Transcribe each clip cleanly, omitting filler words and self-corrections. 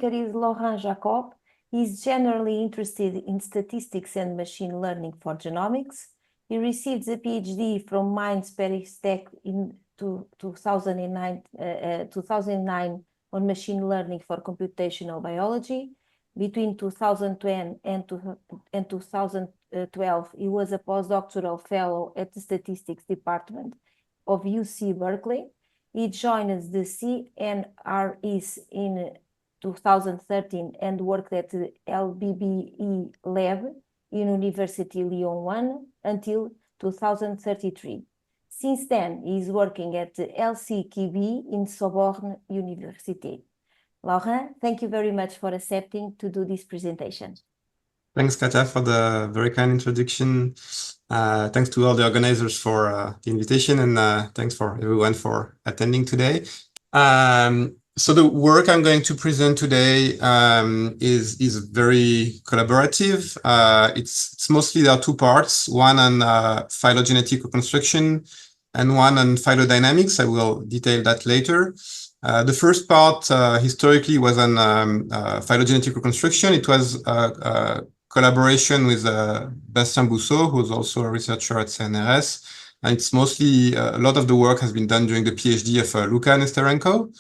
speaker is Laurent Jacob. He's generally interested in statistics and machine learning for genomics. He received a PhD from Mainz Paris-Tech in 2009 on machine learning for computational biology. Between 2010 and 2012, he was a postdoctoral fellow at the Statistics Department of UC Berkeley. He joined the CNRS in 2013 and worked at the LBBE lab in Université Lyon 1 until 2033. Since then, he is working at the LCQB in Sorbonne Université. Laurent, thank you very much for accepting to do this presentation. Thanks, Katja, for the very kind introduction. Thanks to all the organizers for the invitation, and thanks for everyone for attending today. So the work I'm going to present today is very collaborative. It's mostly, there are two parts, one on phylogenetic reconstruction and one on phylodynamics. I will detail that later. The first part historically was on phylogenetic reconstruction. It was a collaboration with Bastien Bousseau, who's also a researcher at CNRS. And it's mostly, a lot of the work has been done during the PhD of Luca Nesterenko,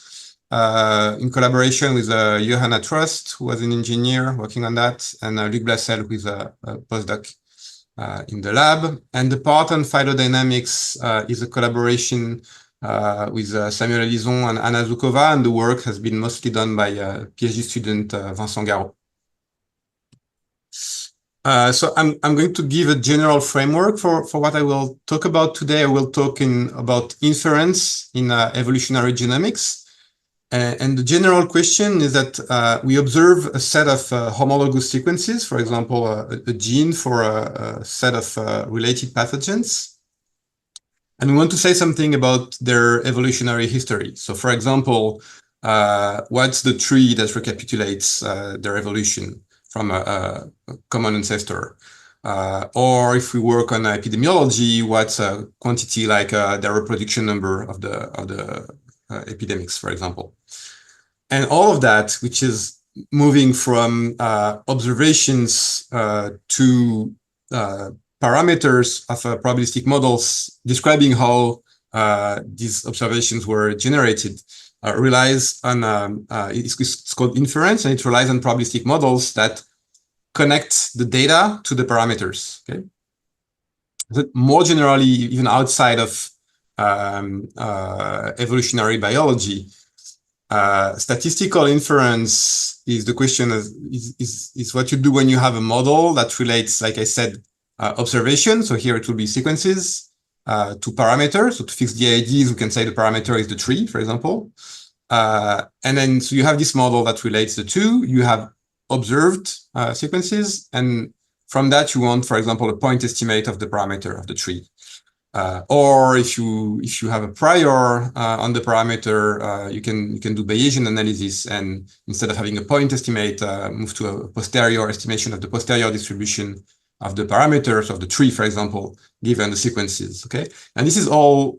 in collaboration with Johanna Trust, who was an engineer working on that, and Luc Blassel, who is a postdoc in the lab. And the part on phylodynamics is a collaboration with Samuel Elison and Anna Zukova, and the work has been mostly done by PhD student Vincent Garot. So I'm going to give a general framework for what I will talk about today. I will talk about inference in evolutionary genomics. And the general question is that we observe a set of homologous sequences, for example, a gene for a set of related pathogens. And we want to say something about their evolutionary history. So, for example, what's the tree that recapitulates their evolution from a common ancestor? Or if we work on epidemiology, what's a quantity like the reproduction number of the epidemics, for example? And all of that, which is moving from observations to parameters of probabilistic models describing how these observations were generated, relies on, it's called inference, and it relies on probabilistic models that connect the data to the parameters. Okay? But more generally, even outside of evolutionary biology, statistical inference is the question is what you do when you have a model that relates, like I said, observation. So here it will be sequences to parameters. So to fix the IDs, we can say the parameter is the tree, for example. And then so you have this model that relates the two. You have observed sequences, and from that you want, for example, a point estimate of the parameter of the tree. Or if you have a prior on the parameter, you can do Bayesian analysis, and instead of having a point estimate, move to a posterior estimation of the posterior distribution of the parameters of the tree, for example, given the sequences. Okay, and this is all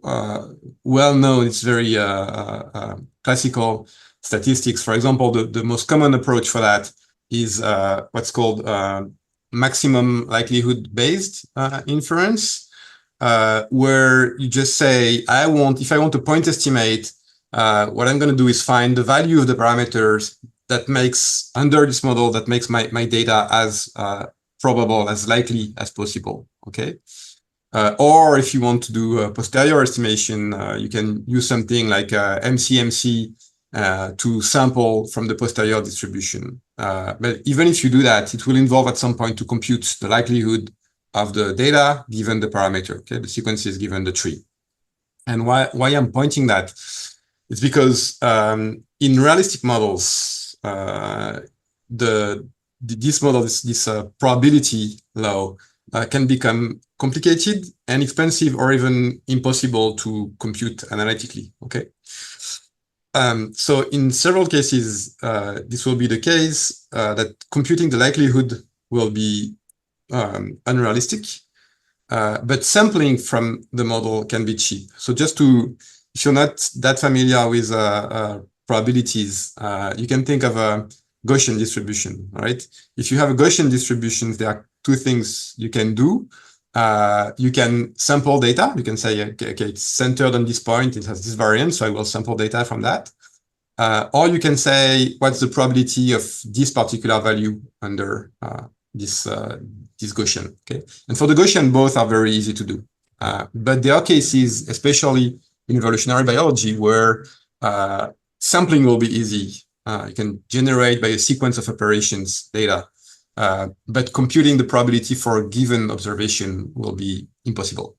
well known. It's very classical statistics. For example, the most common approach for that is what's called maximum likelihood based inference. Where you just say, if I want a point estimate, what I'm going to do is find the value of the parameters that makes, under this model, that makes my data as probable, as likely as possible, okay? Or if you want to do a posterior estimation, you can use something like MCMC to sample from the posterior distribution. But even if you do that, it will involve at some point to compute the likelihood of the data given the parameter, okay, the sequences given the tree. And why I'm pointing that, it's because in realistic models, this model, this probability law can become complicated and expensive, or even impossible to compute analytically, okay? So in several cases, this will be the case that computing the likelihood will be unrealistic, but sampling from the model can be cheap. So just to, if you're not that familiar with probabilities, you can think of Gaussian distribution, right? If you have a Gaussian distribution, there are two things you can do. You can sample data. You can say, okay, it's centered on this point. It has this variance, so I will sample data from that. Or you can say, what's the probability of this particular value under this Gaussian, okay? And for the Gaussian, both are very easy to do. But there are cases, especially in evolutionary biology, where sampling will be easy. You can generate by a sequence of operations data, but computing the probability for a given observation will be impossible.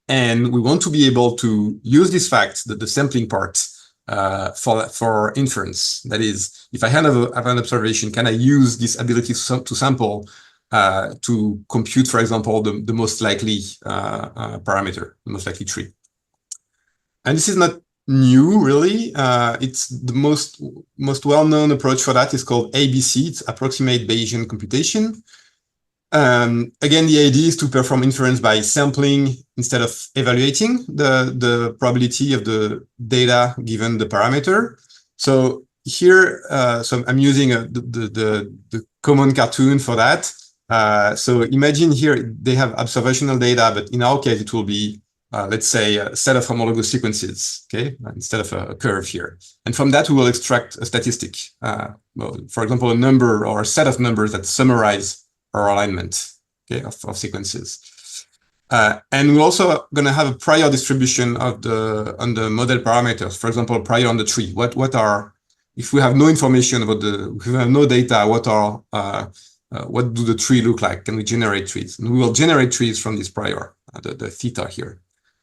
And we want to be able to use this fact, the sampling part, for inference. That is, if I have an observation, can I use this ability to sample to compute, for example, the most likely parameter, the most likely tree? And this is not new, really. It's the most well-known approach for that is called ABC. It's approximate Bayesian computation. Again, the idea is to perform inference by sampling instead of evaluating the probability of the data given the parameter. So here, so I'm using the common cartoon for that. So imagine here they have observational data, but in our case, it will be, let's say, a set of homologous sequences, okay, instead of a curve here. And from that, we will extract a statistic. Well, for example, a number or a set of numbers that summarize our alignment, okay, of sequences. And we're also going to have a prior distribution of on the model parameters. For example, prior on the tree. What are, if we have no information about if we have no data, what do the tree look like? Can we generate trees? And we will generate trees from this prior, the theta here.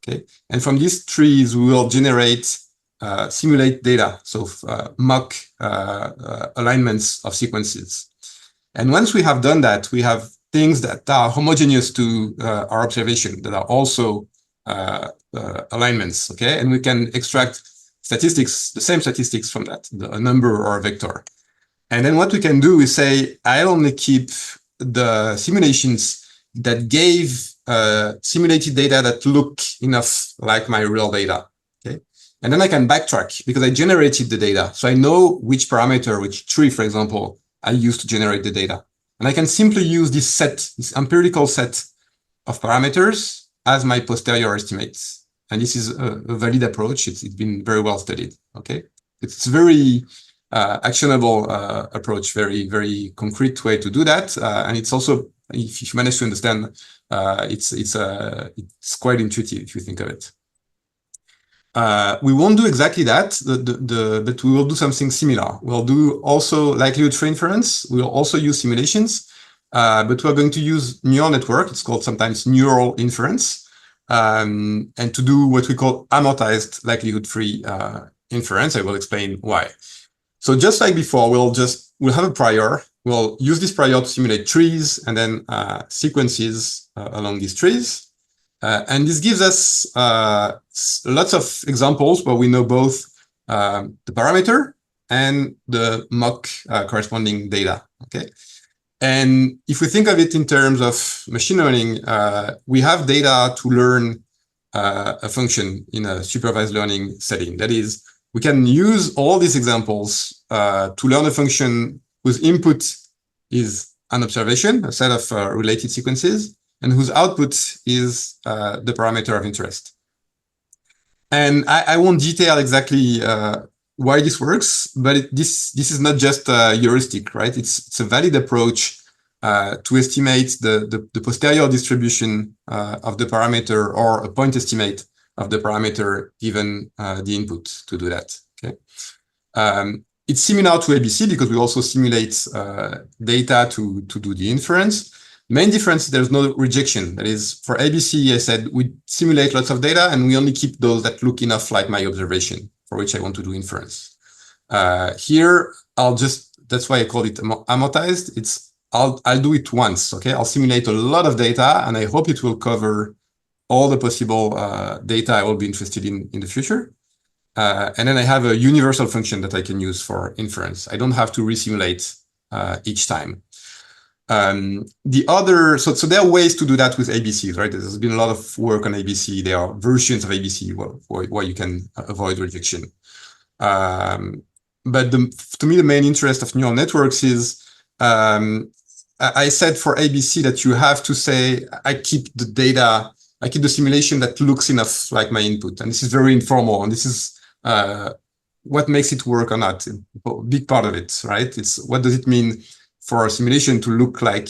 Okay, and from these trees, we will generate simulate data, so mock alignments of sequences. And once we have done that, we have things that are homogeneous to our observation that are also alignments, okay? And we can extract statistics, the same statistics from that, a number or a vector. And then what we can do is say, I'll only keep the simulations that gave simulated data that look enough like my real data, okay? And then I can backtrack because I generated the data. So I know which parameter, which tree, for example, I use to generate the data. And I can simply use this empirical set of parameters as my posterior estimates. And this is a valid approach. It's been very well studied, okay? It's very actionable approach, very, very concrete way to do that. And it's also, if you manage to understand, it's quite intuitive if you think of it. We won't do exactly that, but we will do something similar. We'll do also likelihood tree inference. We'll also use simulations, but we're going to use neural network. It's called sometimes neural inference, and to do what we call amortized likelihood-free inference. I will explain why. So just like before, we'll have a prior. We'll use this prior to simulate trees and then sequences along these trees. And this gives us lots of examples where we know both the parameter and the mock corresponding data, okay? And if we think of it in terms of machine learning, we have data to learn a function in a supervised learning setting. That is, we can use all these examples to learn a function whose input is an observation, a set of related sequences, and whose output is the parameter of interest. And I won't detail exactly why this works, but this is not just a heuristic, right? It's a valid approach to estimate the posterior distribution of the parameter or a point estimate of the parameter given the input to do that, okay? It's similar to ABC because we also simulate data to do the inference. Main difference, there's no rejection. That is, for ABC, I said we simulate lots of data and we only keep those that look enough like my observation for which I want to do inference. Here, that's why I call it amortized. I'll do it once, okay? I'll simulate a lot of data and I hope it will cover all the possible data I will be interested in the future. And then I have a universal function that I can use for inference. I don't have to resimulate each time. So there are ways to do that with ABCs, right? There's been a lot of work on ABC. There are versions of ABC where you can avoid rejection. but to me, the main interest of neural networks is, I said for ABC that you have to say, I keep the data, I keep the simulation that looks enough like my input. And this is very informal. And this is what makes it work or not. A big part of it, right? It's what does it mean for a simulation to look like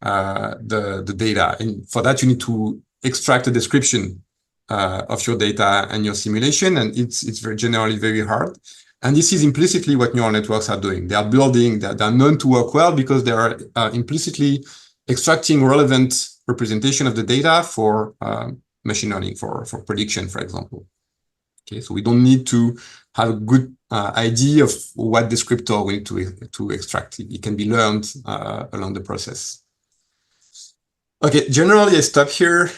the data. And for that, you need to extract a description of your data and your simulation. And it's very generally very hard. And this is implicitly what neural networks are doing. They are building, they're known to work well because they are implicitly extracting relevant representation of the data for machine learning, for prediction, for example. Okay, so we don't need to have a good idea of what descriptor we need to extract. It can be learned along the process. Okay, generally I stop here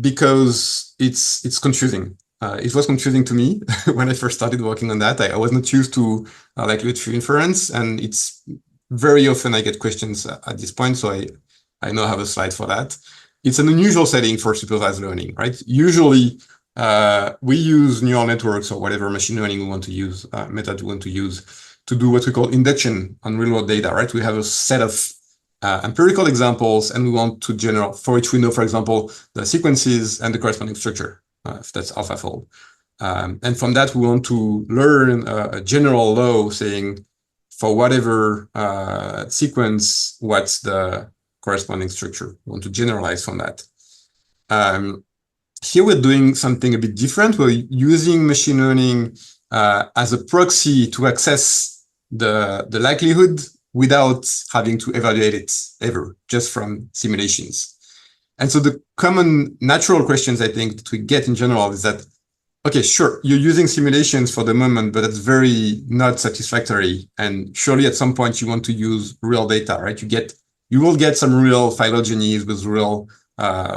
because it's confusing. It was confusing to me when I first started working on that. I was not used to likelihood tree inference, and it's very often I get questions at this point, so I now have a slide for that. It's an unusual setting for supervised learning, right? Usually we use neural networks or whatever machine learning we want to use, method we want to use, to do what we call induction on real world data, right? We have a set of empirical examples, and we want to generate, for which we know, for example, the sequences and the corresponding structure. If that's AlphaFold. And from that, we want to learn a general law saying for whatever sequence, what's the corresponding structure. We want to generalize from that. Here we're doing something a bit different. We're using machine learning as a proxy to access the likelihood without having to evaluate it ever, just from simulations. And so the common natural questions I think that we get in general is that, okay, sure, you're using simulations for the moment, but it's very not satisfactory. And surely at some point you want to use real data, right? You will get some real phylogenies with real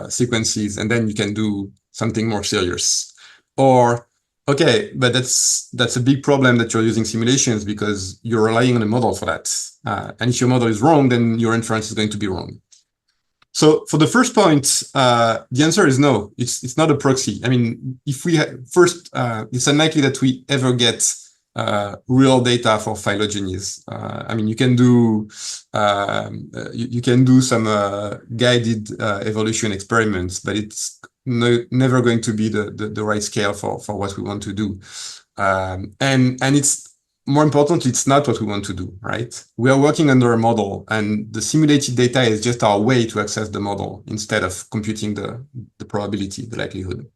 sequences, and then you can do something more serious. Or, okay, but that's a big problem that you're using simulations because you're relying on a model for that. And if your model is wrong, then your inference is going to be wrong. So for the first point, the answer is no. It's not a proxy. I mean, if we first, it's unlikely that we ever get real data for phylogenies. I mean, you can do some guided evolution experiments, but it's never going to be the right scale for what we want to do. And it's more importantly, it's not what we want to do, right? We are working under a model, and the simulated data is just our way to access the model instead of computing the probability, the likelihood.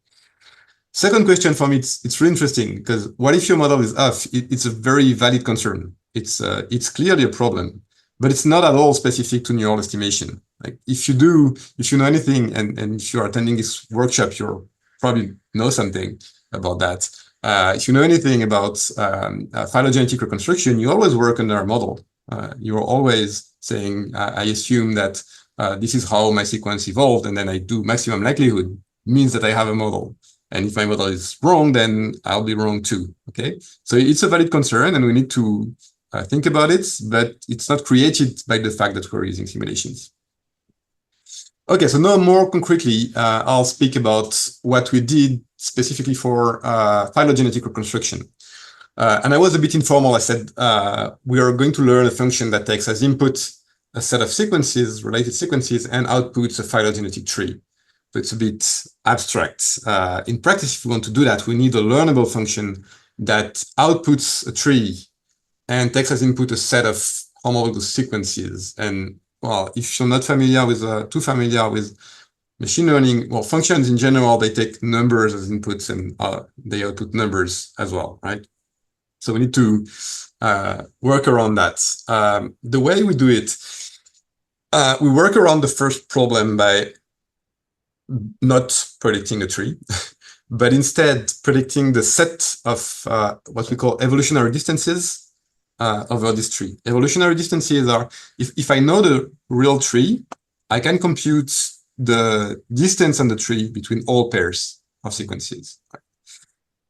Second question for me, it's really interesting because what if your model is off? It's a very valid concern. It's clearly a problem, but it's not at all specific to neural estimation. Like if you know anything, and if you are attending this workshop, you probably know something about that. If you know anything about phylogenetic reconstruction, you always work under a model. You're always saying, I assume that this is how my sequence evolved, and then I do maximum likelihood, means that I have a model. And if my model is wrong, then I'll be wrong too, okay? So it's a valid concern, and we need to think about it, but it's not created by the fact that we're using simulations. Okay, so now more concretely, I'll speak about what we did specifically for phylogenetic reconstruction. And I was a bit informal. I said, we are going to learn a function that takes as input a set of sequences, related sequences, and outputs a phylogenetic tree. So it's a bit abstract. In practice, if we want to do that, we need a learnable function that outputs a tree and takes as input a set of homologous sequences. And well, if you're not familiar with, too familiar with machine learning, well, functions in general, they take numbers as inputs and they output numbers as well, right? So we need to work around that. The way we do it, we work around the first problem by not predicting a tree, but instead predicting the set of what we call evolutionary distances over this tree. Evolutionary distances are, if I know the real tree, I can compute the distance on the tree between all pairs of sequences.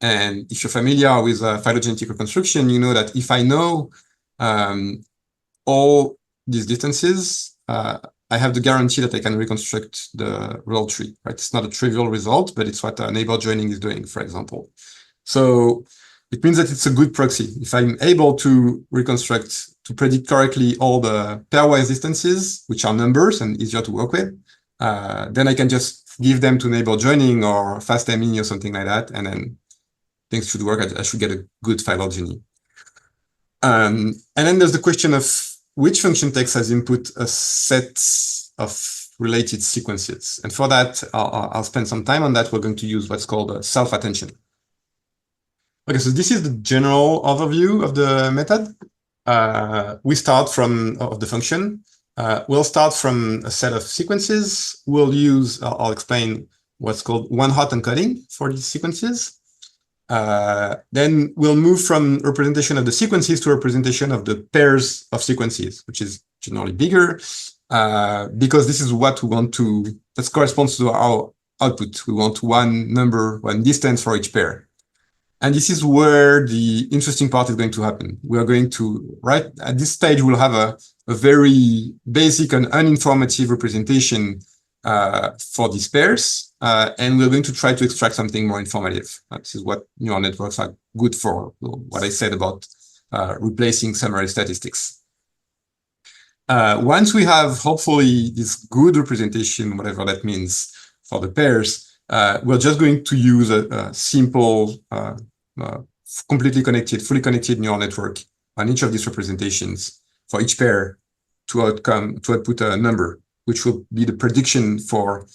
And if you're familiar with phylogenetic reconstruction, you know that if I know all these distances, I have the guarantee that I can reconstruct the real tree, right? It's not a trivial result, but it's what neighbor joining is doing, for example. So It means that it's a good proxy. If I'm able to reconstruct, to predict correctly all the pairwise distances, which are numbers and easier to work with, then I can just give them to neighbor joining or fast ME or something like that, and then things should work. I should get a good phylogeny. And then there's the question of which function text has input a set of related sequences. And for that, I'll spend some time on that. We're going to use what's called a self-attention. Okay, so this is the general overview of the method. We start from of the function. We'll start from a set of sequences. We'll use, I'll explain what's called one-hot encoding for these sequences. Then we'll move from representation of the sequences to representation of the pairs of sequences, which is generally bigger, because this is what we want to, that corresponds to our output. We want one number, one distance for each pair. And this is where the interesting part is going to happen. We are going to, right at this stage, we'll have a very basic and uninformative representation for these pairs. And we're going to try to extract something more informative. This is what neural networks are good for, what I said about replacing summary statistics. Once we have, hopefully, this good representation, whatever that means, for the pairs, we're just going to use a simple, completely connected, fully connected neural network on each of these representations for each pair to output a number, which will be the prediction for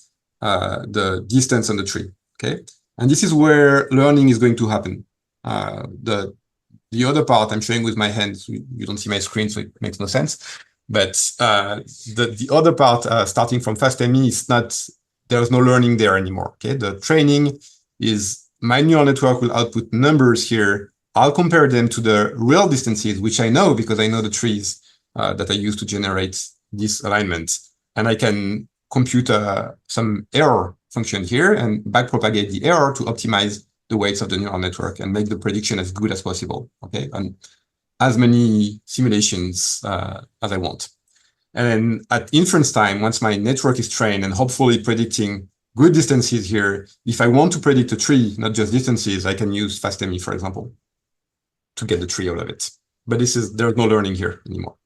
the distance on the tree. Okay, and this is where learning is going to happen. The other part I'm showing with my hands, you don't see my screen, so it makes no sense. But the other part, starting from FastME, is not. There's no learning there anymore. Okay, the training is my neural network will output numbers here. I'll compare them to the real distances, which I know because I know the trees that I use to generate this alignment. And I can compute some error function here and backpropagate the error to optimize the weights of the neural network and make the prediction as good as possible. Okay, and as many simulations as I want. And at inference time, once my network is trained and hopefully predicting good distances here, if I want to predict a tree, not just distances, I can use FastME, for example, to get the tree out of it. But there's no learning here anymore.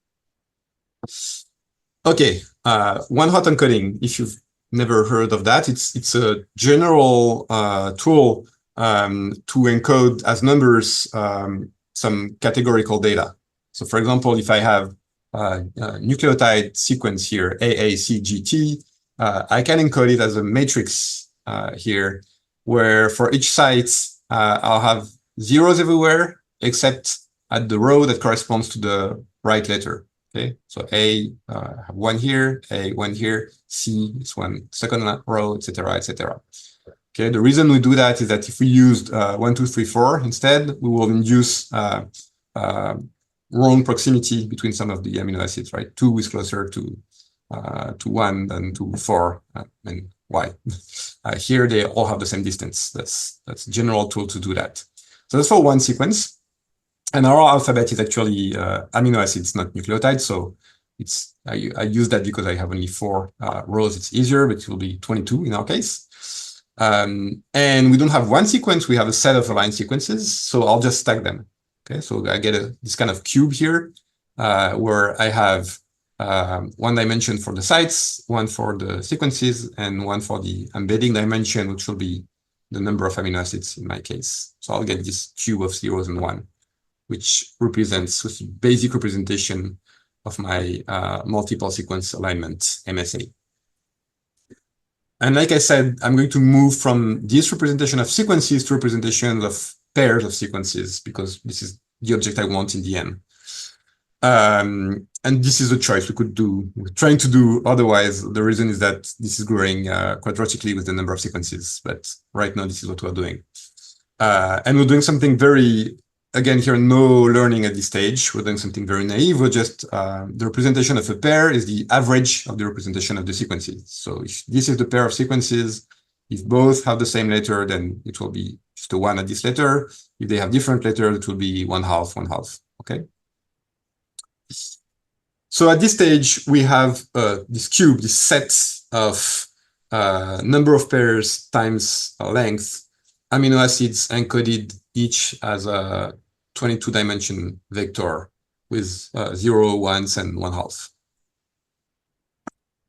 Okay, one-hot encoding. If you've never heard of that, it's a general tool to encode as numbers some categorical data. So for example, if I have nucleotide sequence here, AACGT, I can encode it as a matrix here, where for each site, I'll have zeros everywhere, except at the row that corresponds to the right letter. Okay, so A, have one here, A, one here, C, it's one second row, etc., etc. Okay, the reason we do that is that if we used 1, 2, 3, 4 instead, we will induce wrong proximity between some of the amino acids, right? 2 is closer to 1 than to 4, and why? Here they all have the same distance. That's a general tool to do that. So that's for one sequence. And our alphabet is actually amino acids, not nucleotides. So I use that because I have only 4 rows. It's easier, but it will be 22 in our case. And we don't have one sequence. We have a set of aligned sequences. So I'll just stack them. Okay, so I get this kind of cube here, where I have one dimension for the sites, one for the sequences, and one for the embedding dimension, which will be the number of amino acids in my case. So I'll get this cube of zeros and 1, which represents the basic representation of my multiple sequence alignment MSA. And like I said, I'm going to move from this representation of sequences to representation of pairs of sequences, because this is the object I want in the end. And this is a choice we could do. We're trying to do otherwise. The reason is that this is growing quadratically with the number of sequences. But right now, this is what we're doing. And we're doing something very, again, here, no learning at this stage. We're doing something very naive. We're just, the representation of a pair is the average of the representation of the sequences. So if this is the pair of sequences, if both have the same letter, then it will be just a 1 at this letter. If they have different letters, it will be 1/2, 1/2. Okay. So at this stage, we have this cube, this set of number of pairs times length amino acids encoded each as a 22-dimension vector with 0, 1s, and 1/2.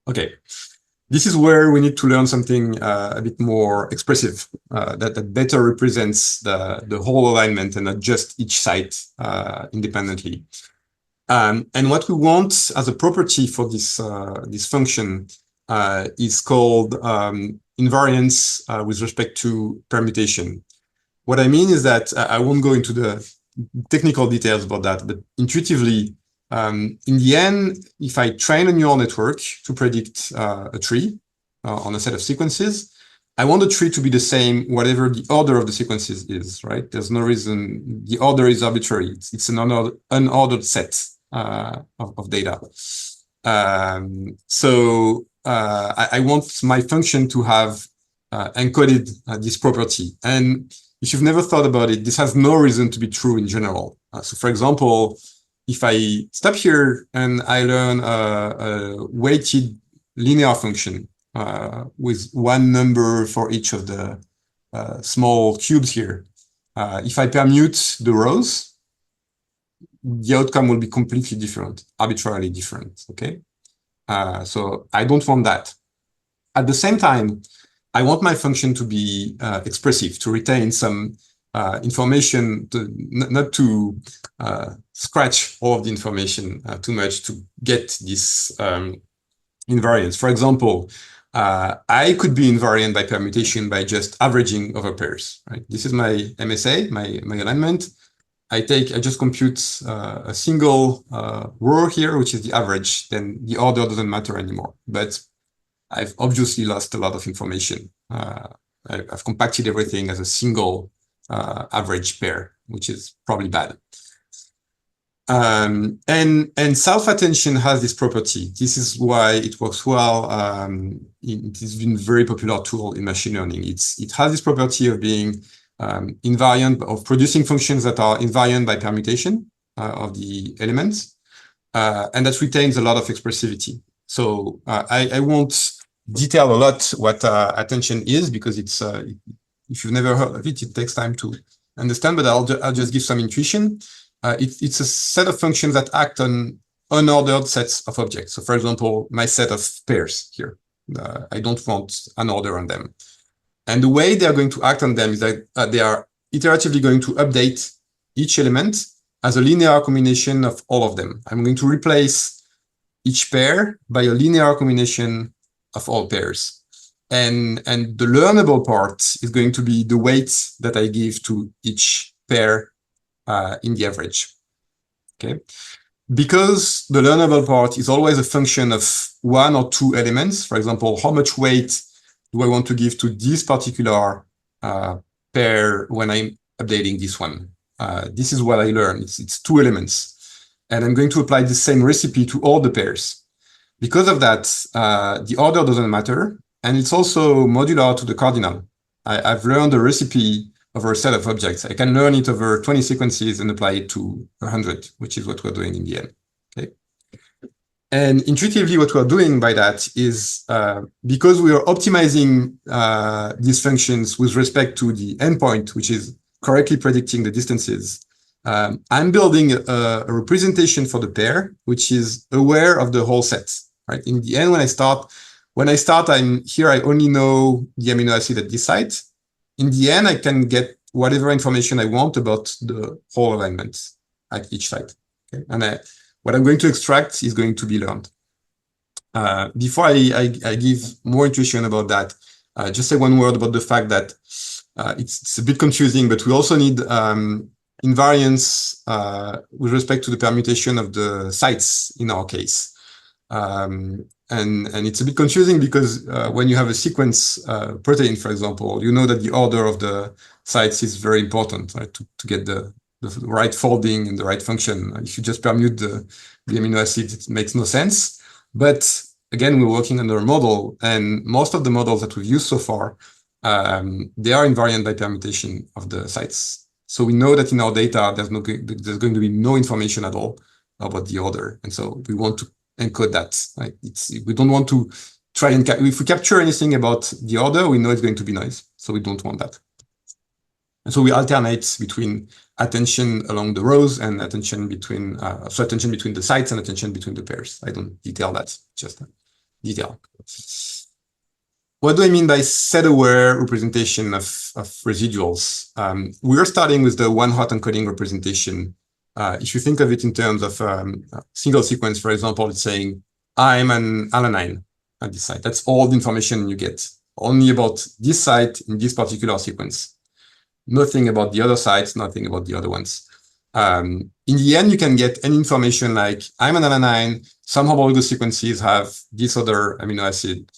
Okay, this is where we need to learn something a bit more expressive that better represents the whole alignment and not just each site independently. And what we want as a property for this function is called invariance with respect to permutation. What I mean is that I won't go into the technical details about that, but intuitively, in the end, if I train a neural network to predict a tree on a set of sequences, I want the tree to be the same, whatever the order of the sequences is, right? There's no reason, the order is arbitrary. It's an unordered set of data. So I want my function to have encoded this property. And if you've never thought about it, this has no reason to be true in general. So for example, if I stop here and I learn a weighted linear function with one number for each of the small cubes here, if I permute the rows, the outcome will be completely different, arbitrarily different, okay? So I don't want that. At the same time, I want my function to be expressive, to retain some information, not to scratch all of the information too much to get this invariance. For example, I could be invariant by permutation by just averaging over pairs, right? This is my MSA, my alignment. I just compute a single row here, which is the average, then the order doesn't matter anymore. But I've obviously lost a lot of information. I've compacted everything as a single average pair, which is probably bad. And self-attention has this property. This is why it works well. It has been a very popular tool in machine learning. It has this property of being invariant, of producing functions that are invariant by permutation of the elements, and that retains a lot of expressivity. So I won't detail a lot what attention is, because it's if you've never heard of it, it takes time to understand, but I'll just give some intuition. It's a set of functions that act on unordered sets of objects. So for example, my set of pairs here, I don't want an order on them. And the way they are going to act on them is that they are iteratively going to update each element as a linear combination of all of them. I'm going to replace each pair by a linear combination of all pairs. And the learnable part is going to be the weight that I give to each pair in the average. Okay. Because the learnable part is always a function of one or two elements, for example, how much weight do I want to give to this particular pair when I'm updating this one? This is what I learn. It's two elements. And I'm going to apply the same recipe to all the pairs. Because of that, the order doesn't matter. And it's also modular to the cardinal. I've learned a recipe over a set of objects. I can learn it over 20 sequences and apply it to 100, which is what we're doing in the end. Okay. And intuitively, what we're doing by that is because we are optimizing these functions with respect to the endpoint, which is correctly predicting the distances, I'm building a representation for the pair, which is aware of the whole set. Right. In the end, when I start, I'm here, I only know the amino acid at this site. In the end, I can get whatever information I want about the whole alignment at each site. Okay? And what I'm going to extract is going to be learned. Before I give more intuition about that, just say one word about the fact that it's a bit confusing, but we also need invariance with respect to the permutation of the sites in our case. And it's a bit confusing because when you have a sequence protein, for example, you know that the order of the sites is very important, right, to get the right folding and the right function. If you just permute the amino acid, it makes no sense. But again, we're working under a model, and most of the models that we've used so far, they are invariant by permutation of the sites. So we know that in our data, there's going to be no information at all about the order. And so we want to encode that. Right? We don't want to try and if we capture anything about the order, we know it's going to be noise. So we don't want that. And so we alternate between attention along the rows and attention between, so attention between the sites and attention between the pairs. I don't detail that, just detail. What do I mean by set-aware representation of residuals? We're starting with the one-hot encoding representation. If you think of it in terms of single sequence, for example, it's saying, I'm an alanine at this site. That's all the information you get, only about this site in this particular sequence. Nothing about the other sites, nothing about the other ones. In the end, you can get any information like, I'm an alanine, some homologous sequences have this other amino acid.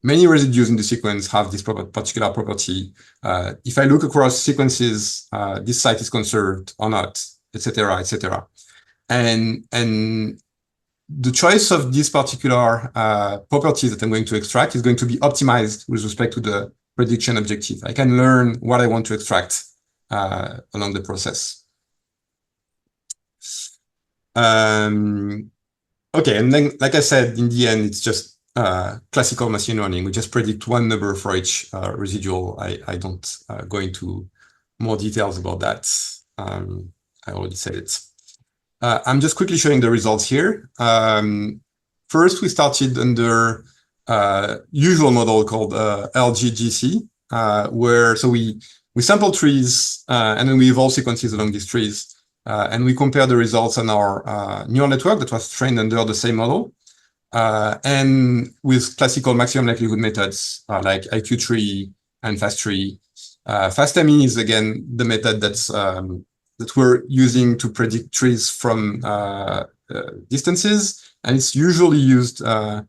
Many residues in the sequence have this particular property. If I look across sequences, this site is conserved or not, etc., etc. And the choice of this particular properties that I'm going to extract is going to be optimized with respect to the prediction objective. I can learn what I want to extract along the process. Okay, and then, like I said, in the end, it's just classical machine learning. We just predict one number for each residual. I don't go into more details about that. I already said it. I'm just quickly showing the results here. First, we started under usual model called LGGC, where we sample trees and then we evolve sequences along these trees. And we compare the results on our neural network that was trained under the same model. And with classical maximum likelihood methods like IQ-tree and FAST-tree. FAST-ME is, again, the method that's that we're using to predict trees from distances. And it's usually used on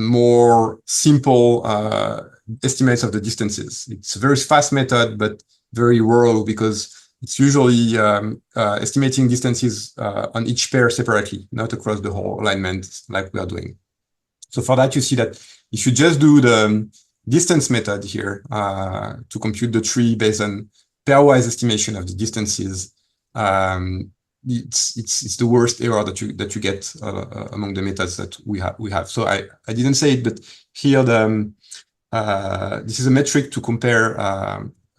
more simple estimates of the distances. It's a very fast method, but very rural because it's usually estimating distances on each pair separately, not across the whole alignment like we are doing. So for that, you see that if you just do the distance method here to compute the tree based on pairwise estimation of the distances, it's the worst error that you get among the methods that we have. So I didn't say it, but here this is a metric to compare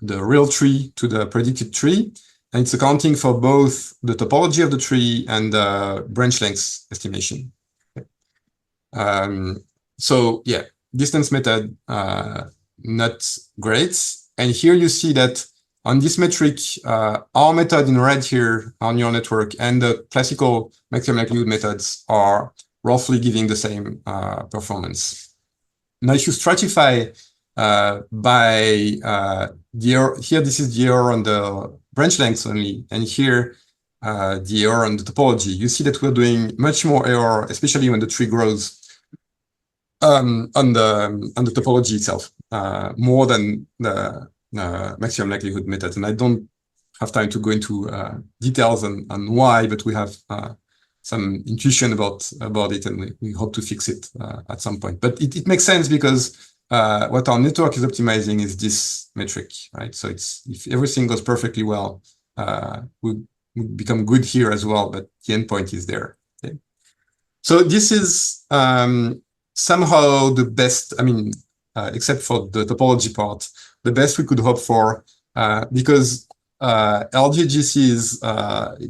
the real tree to the predicted tree, and it's accounting for both the topology of the tree and the branch length estimation. So yeah, distance method not great, and here you see that on this metric, our method in red here, our neural network, and the classical maximum likelihood methods are roughly giving the same performance. Now, if you stratify by the error, here this is the error on the branch lengths only, and here the error on the topology, you see that we're doing much more error, especially when the tree grows on the topology itself, more than the maximum likelihood methods. And I don't have time to go into details on why, but we have some intuition about it, and we hope to fix it at some point. But it makes sense because what our network is optimizing is this metric, right? So if everything goes perfectly well, we become good here as well, but the endpoint is there. Okay? So this is somehow the best, I mean, except for the topology part, the best we could hope for, because LGGC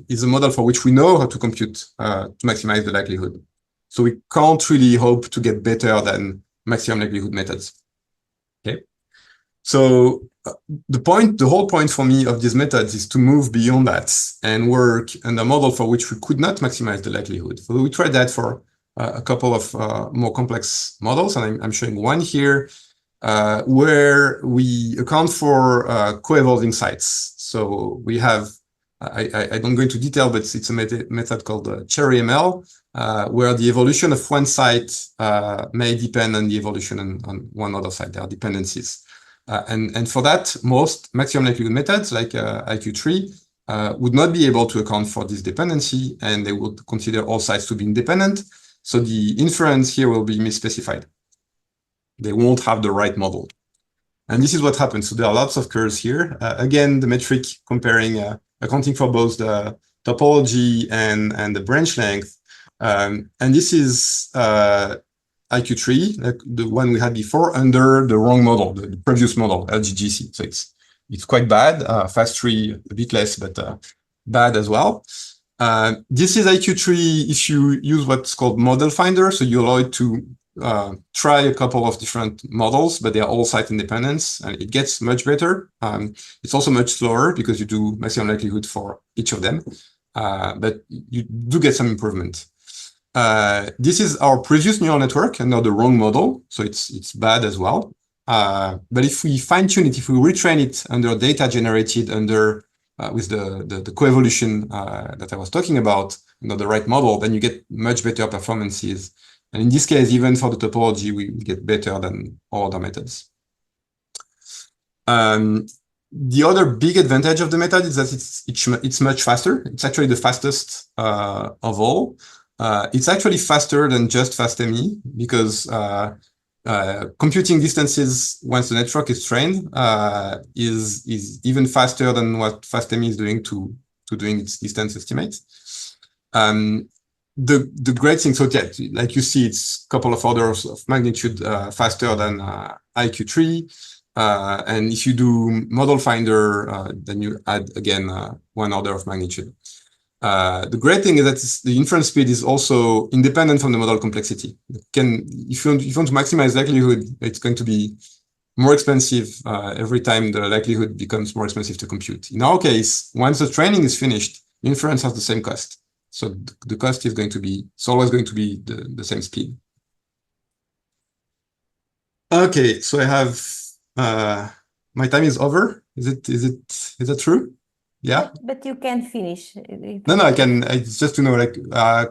is a model for which we know how to compute to maximize the likelihood. So we can't really hope to get better than maximum likelihood methods. Okay. So the whole point for me of these methods is to move beyond that and work on a model for which we could not maximize the likelihood. So we tried that for a couple of more complex models, and I'm showing one here where we account for co-evolving sites. So we have, I don't go into detail, but it's a method called cherry ML, where the evolution of one site may depend on the evolution on one other site. There are dependencies. And for that, most maximum likelihood methods like IQ-tree would not be able to account for this dependency, and they would consider all sites to be independent. So the inference here will be misspecified. They won't have the right model. And this is what happens. So there are lots of curves here. Again, the metric comparing, accounting for both the topology and the branch length. And this is IQ-tree, like the one we had before, under the wrong model, the previous model, LGGC. So it's it's quite bad. Fast3 a bit less, but bad as well. This is IQ3 if you use what's called model finder. So you allow it to try a couple of different models, but they are all site independent, and it gets much better. It's also much slower because you do maximum likelihood for each of them, but you do get some improvement. This is our previous neural network and not the wrong model, so it's bad as well. But if we fine tune it, if we retrain it under data generated under with the coevolution that I was talking about, under the right model, then you get much better performances. And in this case, even for the topology, we get better than all other methods. The other big advantage of the method is that it's much faster. It's actually the fastest of all. It's actually faster than just FastME because computing distances once the network is trained is even faster than what FastME is doing to doing its distance estimate. The great thing, so yeah, like you see, it's a couple of orders of magnitude faster than IQ3. And if you do model finder, then you add again 1 order of magnitude. The great thing is that the inference speed is also independent from the model complexity. If you want to maximize likelihood, it's going to be more expensive every time the likelihood becomes more expensive to compute. In our case, once the training is finished, inference has the same cost. So the cost is going to be, it's always going to be the same speed. Okay, so I have, my time is over. Is that true? Yeah. But you can finish. No, I can. It's just to know, like,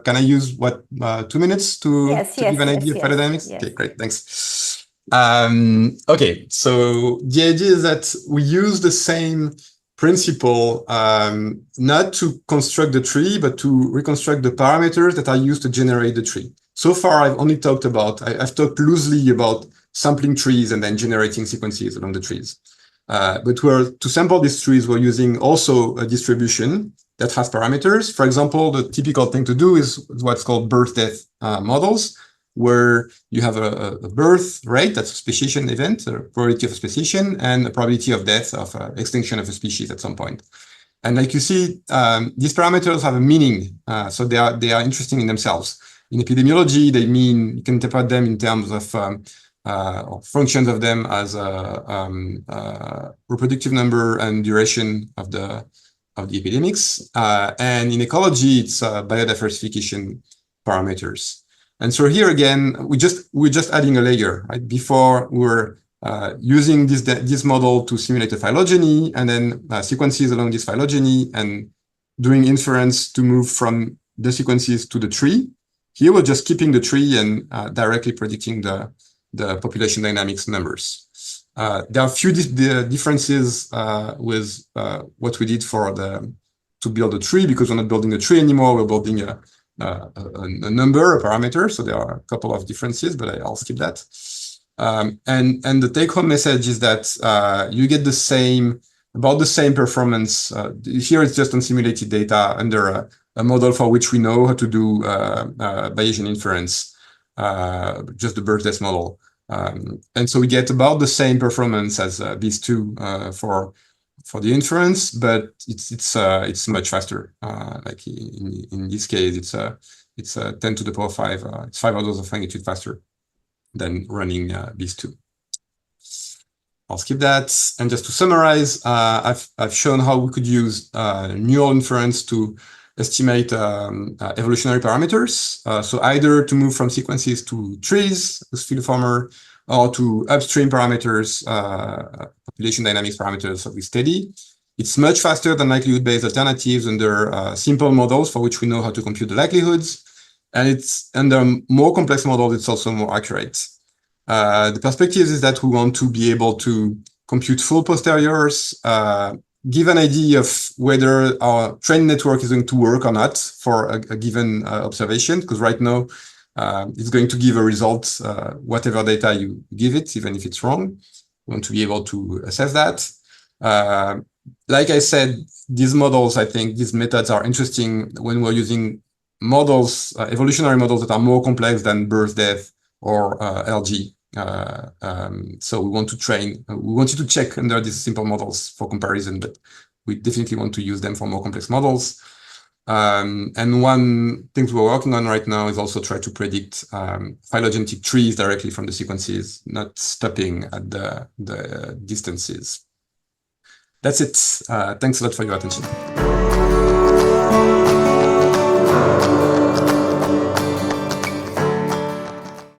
can I use what 2 minutes to give an idea of phylogenetics? Yes. Okay, great, thanks. Okay, so the idea is that we use the same principle, not to construct the tree, but to reconstruct the parameters that are used to generate the tree. So far, I've only talked about, I've talked loosely about sampling trees and then generating sequences along the trees. But to sample these trees, we're using also a distribution that has parameters. For example, the typical thing to do is what's called birth-death models, where you have a birth rate, that's a speciation event, a probability of a speciation, and a probability of death, of extinction of a species at some point. And like you see, these parameters have a meaning, so they are interesting in themselves. In epidemiology, they mean, you can interpret them in terms of or functions of them as reproductive number and duration of the epidemics. And in ecology, it's biodiversification parameters. And so here again, we're just adding a layer, right? Before we were using this model to simulate a phylogeny and then sequences along this phylogeny and doing inference to move from the sequences to the tree. Here we're just keeping the tree and directly predicting the population dynamics numbers. There are a few differences with what we did to build a tree, because we're not building a tree anymore, we're building a number, a parameter. So there are a couple of differences, but I'll skip that. And the take-home message is that you get about the same performance. Here it's just on simulated data under a model for which we know how to do Bayesian inference, just the birth-death model. And so we get about the same performance as these two for the inference, but it's much faster. Like in this case, it's 10 to the power 5. It's 5 orders of magnitude faster than running these two. I'll skip that. And just to summarize, I've shown how we could use neural inference to estimate evolutionary parameters. So either to move from sequences to trees with phyloformer, or to upstream parameters, population dynamics parameters with steady. It's much faster than likelihood-based alternatives under simple models for which we know how to compute the likelihoods. And it's under more complex models, it's also more accurate. The perspective is that we want to be able to compute full posteriors, give an idea of whether our trained network is going to work or not for a given observation, because right now it's going to give a result, whatever data you give it, even if it's wrong. We want to be able to assess that. Like I said, these models, I think these methods are interesting when we're using models, evolutionary models that are more complex than birth, death, or LG. So we want to train, we wanted to check under these simple models for comparison, but we definitely want to use them for more complex models. And one thing we're working on right now is also try to predict phylogenetic trees directly from the sequences, not stopping at the distances. That's it. Thanks a lot for your attention.